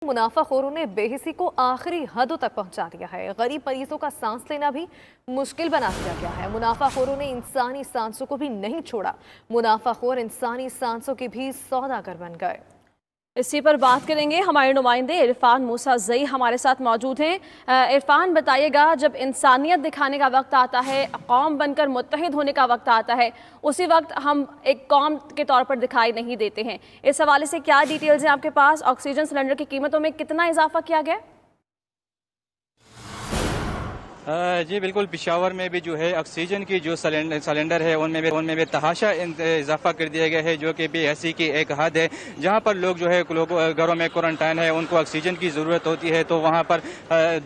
मुनाफाखोरों ने बेहिसी को आखिरी हदों तक पहुंचा दिया है। गरीब मरीजों का सांस लेना भी मुश्किल बना दिया गया है। मुनाफाखोरों ने इंसानी सांसों को भी नहीं छोड़ा। मुनाफाखोर इंसानी सांसों के भी सौदागर बन गए। इसी पर बात करेंगे। हमारे नुमाइंदे इरफान मूसा जई हमारे साथ मौजूद हैं। इरफान, बताइएगा, जब इंसानियत दिखाने का वक्त आता है, कौम बनकर मुत्तहिद होने का वक्त आता है, उसी वक्त हम एक कौम के तौर पर दिखाई नहीं देते हैं। इस हवाले से क्या डिटेल्स हैं आपके पास? ऑक्सीजन सिलेंडर की कीमतों में कितना इजाफा किया गया? जी बिल्कुल, पिशावर में भी जो है ऑक्सीजन की जो सिलेंडर है उनमें भी तहाशा इजाफा कर दिया गया है, जो कि बेहसी की एक हद है। जहां पर लोग जो है घरों में क्वारंटाइन है, उनको ऑक्सीजन की ज़रूरत होती है, तो वहां पर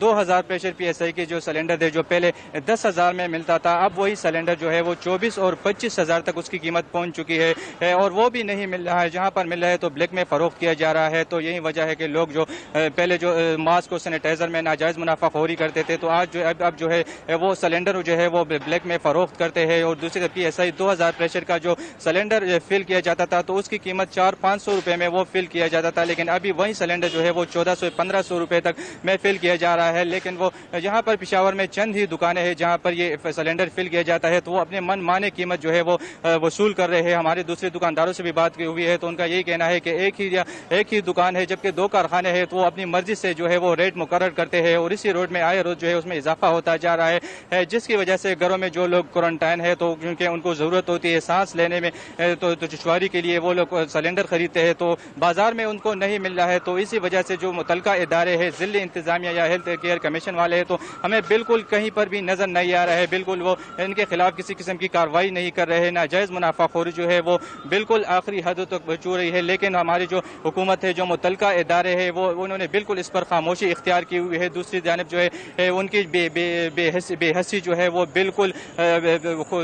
2000 प्रेशर PSI के जो सिलेंडर थे, जो पहले 10,000 में मिलता था, अब वही सिलेंडर जो है वो 24 और 25,000 तक उसकी कीमत पहुंच चुकी है। और वो भी नहीं मिल रहा है। जहां पर मिल रहा है तो ब्लैक में फरोख्त किया जा रहा है। तो यही वजह है कि लोग जो पहले जो मास्क और सैनिटाइजर में नाजायज मुनाफाखोरी करते थे, तो आज जो अब जो है वो सिलेंडर जो है वो ब्लैक में फरोख्त करते हैं। और दूसरी PSI 2000 प्रेशर का जो सिलेंडर फिल किया जाता था, तो उसकी कीमत 400-500 रुपए में वो फिल किया जाता था। लेकिन अभी वही सिलेंडर जो है वो 1400-1500 रुपए तक में फिल किया जा रहा है। लेकिन वो यहाँ पर पिशावर में चंद ही दुकानें हैं जहाँ पर ये सिलेंडर फिल किया जाता है, तो वो अपने मन माने कीमत जो है वो वसूल कर रहे हैं। हमारे दूसरे दुकानदारों से भी बात हुई है, तो उनका यही कहना है कि एक ही दुकान है, जबकि 2 कारखाने हैं, तो वो अपनी मर्जी से जो है वो रेट मुकर्रर करते हैं। और इसी रोड में आए रोज जो है उसमें इजाफा होता जा रहा है, जिसकी वजह से घरों में जो लोग क्वारंटाइन है, तो क्योंकि उनको जरूरत होती है सांस लेने में, तो दुश्वारी के लिए वो लोग सिलेंडर खरीदते हैं, तो बाजार में उनको नहीं मिल रहा है। तो इसी वजह से जो मुतलका इदारे हैं, जिले इंतजामिया या हेल्थ केयर कमीशन वाले हैं, तो हमें बिल्कुल कहीं पर भी नजर नहीं आ रहा है। बिल्कुल वो इनके खिलाफ किसी किस्म की कार्रवाई नहीं कर रहे हैं। नाजायज मुनाफाखोरी जो है वो बिल्कुल आखिरी हद तक पहुंच रही है। लेकिन हमारी जो हुकूमत है, जो मुतलका इदारे हैं, वो उन्होंने बिल्कुल इस पर खामोशी इख्तियार की हुई है। दूसरी जानिब जो है उनकी बेहसी जो है वो बिल्कुल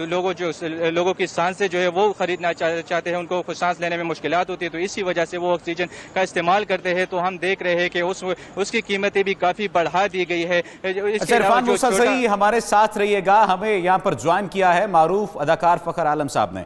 लोगों की सांसें जो है वो खरीदना चाहते हैं, उनको सांस लेने में मुश्किलात होती है, तो इसी वजह से वो ऑक्सीजन का इस्तेमाल करते हैं। तो हम देख रहे हैं कि उसकी कीमतें भी काफी बढ़ा दी गई है। अच्छा, इरफान मूसा सही हमारे साथ रहिएगा। हमें यहाँ पर ज्वाइन किया है मारूफ अदाकार फखर आलम साहब ने।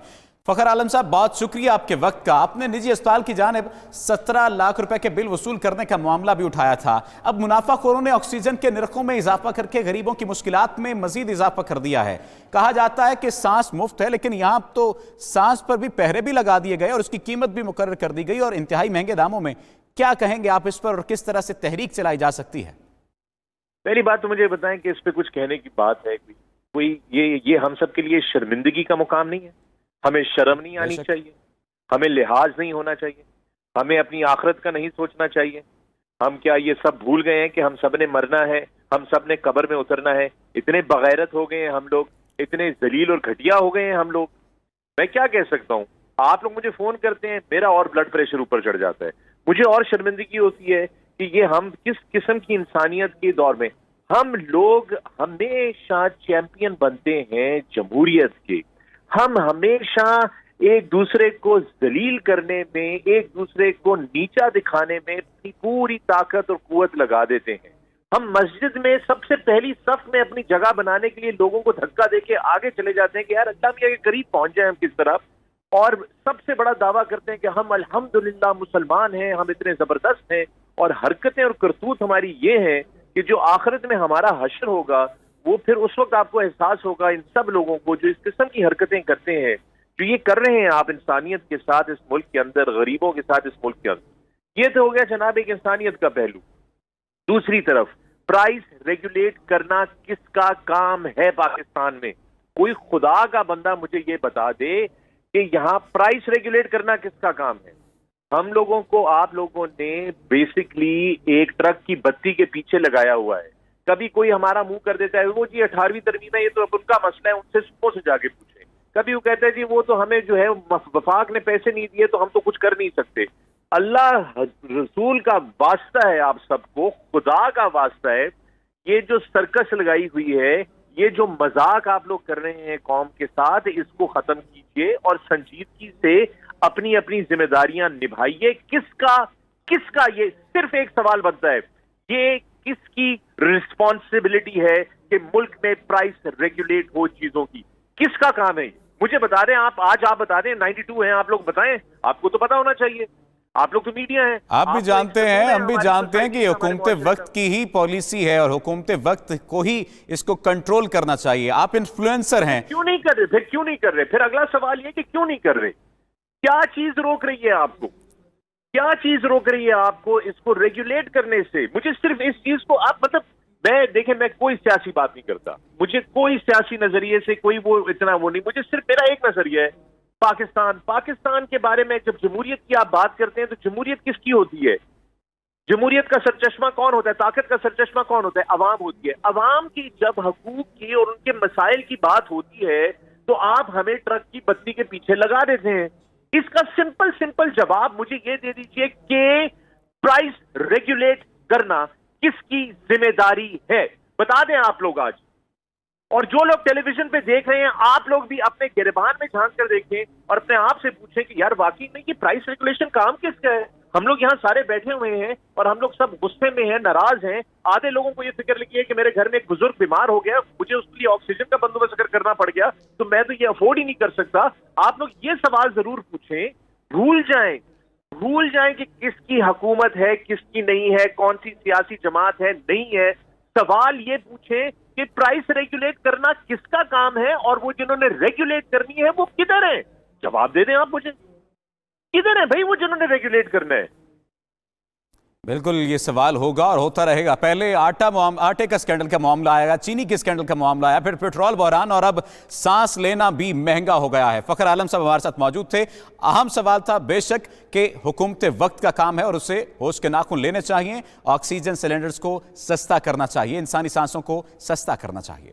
फखर आलम साहब, बहुत शुक्रिया आपके वक्त का। आपने निजी अस्पताल की जानिब 17 लाख रुपए के बिल वसूल करने का मामला भी उठाया था। अब मुनाफाखोरों ने ऑक्सीजन के निरखों में इजाफा करके गरीबों की मुश्किलात में मजीद इजाफा कर दिया है। कहा जाता है कि सांस मुफ्त है, लेकिन यहां तो सांस पर भी पहरे भी लगा दिए गए और उसकी कीमत भी मुकर्रर कर दी गई, और इंतहाई महंगे दामों में। क्या कहेंगे आप इस पर, और किस तरह से तहरीक चलाई जा सकती है? पहली बात तो मुझे बताएं कि इस पे कुछ कहने की बात है कोई? ये हम सब के लिए शर्मिंदगी का मुकाम नहीं है? हमें शर्म नहीं आनी चाहिए? हमें लिहाज नहीं होना चाहिए? हमें अपनी आखिरत का नहीं सोचना चाहिए? हम क्या ये सब भूल गए हैं कि हम सब ने मरना है, हम सब ने कब्र में उतरना है? इतने बगैरत हो गए हैं हम लोग, इतने जलील और घटिया हो गए हैं हम लोग। मैं क्या कह सकता हूँ? आप लोग मुझे फोन करते हैं, मेरा और ब्लड प्रेशर ऊपर चढ़ जाता है। मुझे और शर्मिंदगी होती है कि ये हम किस किस्म की इंसानियत के दौर में हम लोग हमेशा चैंपियन बनते हैं जमहूरियत के। हम हमेशा एक दूसरे को जलील करने में, एक दूसरे को नीचा दिखाने में अपनी पूरी ताकत और कुव्वत लगा देते हैं। हम मस्जिद में सबसे पहली सफ में अपनी जगह बनाने के लिए लोगों को धक्का देके आगे चले जाते हैं कि यार अल्लाह मियां के करीब पहुंच जाए हम किस तरफ, और सबसे बड़ा दावा करते हैं कि हम अल्हम्दुलिल्लाह मुसलमान हैं, हम इतने जबरदस्त हैं। और हरकतें और करतूत हमारी ये है कि जो आखिरत में हमारा हश्र होगा, वो फिर उस वक्त आपको एहसास होगा इन सब लोगों को जो इस किस्म की हरकतें करते हैं, जो ये कर रहे हैं आप इंसानियत के साथ इस मुल्क के अंदर, गरीबों के साथ इस मुल्क के अंदर। ये तो हो गया जनाब एक इंसानियत का पहलू। दूसरी तरफ प्राइस रेगुलेट करना किसका काम है पाकिस्तान में? कोई खुदा का बंदा मुझे ये बता दे कि यहाँ प्राइस रेगुलेट करना किसका काम है? हम लोगों को, आप लोगों ने बेसिकली एक ट्रक की बत्ती के पीछे लगाया हुआ है। कभी कोई हमारा मुंह कर देता है, वो जी 18वीं तरमीम है, ये तो अब उनका मसला है, उनसे सुबह से जाके पूछे। कभी वो कहता है जी वो तो हमें जो है वफाक ने पैसे नहीं दिए तो हम तो कुछ कर नहीं सकते। अल्लाह रसूल का वास्ता है, आप सबको खुदा का वास्ता है, ये जो सर्कस लगाई हुई है, ये जो मजाक आप लोग कर रहे हैं कौम के साथ, इसको खत्म कीजिए और संजीदगी से अपनी अपनी जिम्मेदारियां निभाइए। किसका ये सिर्फ एक सवाल बनता है, ये किसकी रिस्पॉन्सिबिलिटी है कि मुल्क में प्राइस रेगुलेट हो चीजों की? किसका काम है? मुझे बता दें आप, आज आप बता दें, 92 हैं आप लोग, बताएं, आपको तो पता होना चाहिए। आप लोग तो मीडिया हैं, आप भी तो जानते एक हैं, समूह है हम भी हमारी जानते हैं सोसाइटी कि में, हमारे हुकूमत मुआशरे वक्त की ही पॉलिसी है और हुकूमत वक्त को ही इसको कंट्रोल करना चाहिए। आप इन्फ्लुएंसर हैं। क्यों नहीं कर रहे? फिर क्यों नहीं कर रहे? फिर अगला सवाल ये कि क्यों नहीं कर रहे? क्या चीज रोक रही है आपको? क्या चीज रोक रही है आपको इसको रेगुलेट करने से? मुझे सिर्फ इस चीज को आप मैं कोई सियासी बात नहीं करता, मुझे कोई सियासी नजरिए से कोई वो इतना वो नहीं, मुझे सिर्फ मेरा एक नजरिया है। पाकिस्तान के बारे में जब जमहूरियत की आप बात करते हैं तो जमहूरियत किसकी होती है? जमहूरियत का सरचश्मा कौन होता है? ताकत का सरचश्मा कौन होता है? अवाम होती है। अवाम की जब हकूक की और उनके मसाइल की बात होती है तो आप हमें ट्रक की बत्ती के पीछे लगा देते हैं। इसका सिंपल जवाब मुझे ये दे दीजिए कि प्राइस रेगुलेट करना किसकी जिम्मेदारी है? बता दें आप लोग आज। और जो लोग टेलीविजन पे देख रहे हैं, आप लोग भी अपने गिरबान में झांक कर देखें और अपने आप से पूछें कि यार वाकई में ये प्राइस रेगुलेशन काम किसका है? हम लोग यहाँ सारे बैठे हुए हैं और हम लोग सब गुस्से में हैं, नाराज हैं। आधे लोगों को ये फिक्र लगी है कि मेरे घर में एक बुजुर्ग बीमार हो गया, मुझे उसके लिए ऑक्सीजन का बंदोबस्त अगर करना पड़ गया तो मैं तो ये अफोर्ड ही नहीं कर सकता। आप लोग ये सवाल जरूर पूछें, भूल जाएं कि किसकी हुकूमत है, किसकी नहीं है, कौन सी सियासी जमात है, नहीं है। सवाल ये पूछें कि प्राइस रेगुलेट करना किसका काम है और वो जिन्होंने रेगुलेट करनी है वो किधर है? जवाब दे दें आप मुझे, किधर है भाई वो जिन्होंने रेगुलेट करना है? बिल्कुल ये सवाल होगा और होता रहेगा। पहले आटे का स्कैंडल का मामला आएगा, चीनी के स्कैंडल का मामला आया, फिर पेट्रोल बहरान और अब सांस लेना भी महंगा हो गया है। फखर आलम साहब हमारे साथ मौजूद थे। अहम सवाल था बेशक कि हुकूमत वक्त का काम है और उसे होश के नाखून लेने चाहिए, ऑक्सीजन सिलेंडर्स को सस्ता करना चाहिए, इंसानी सांसों को सस्ता करना चाहिए।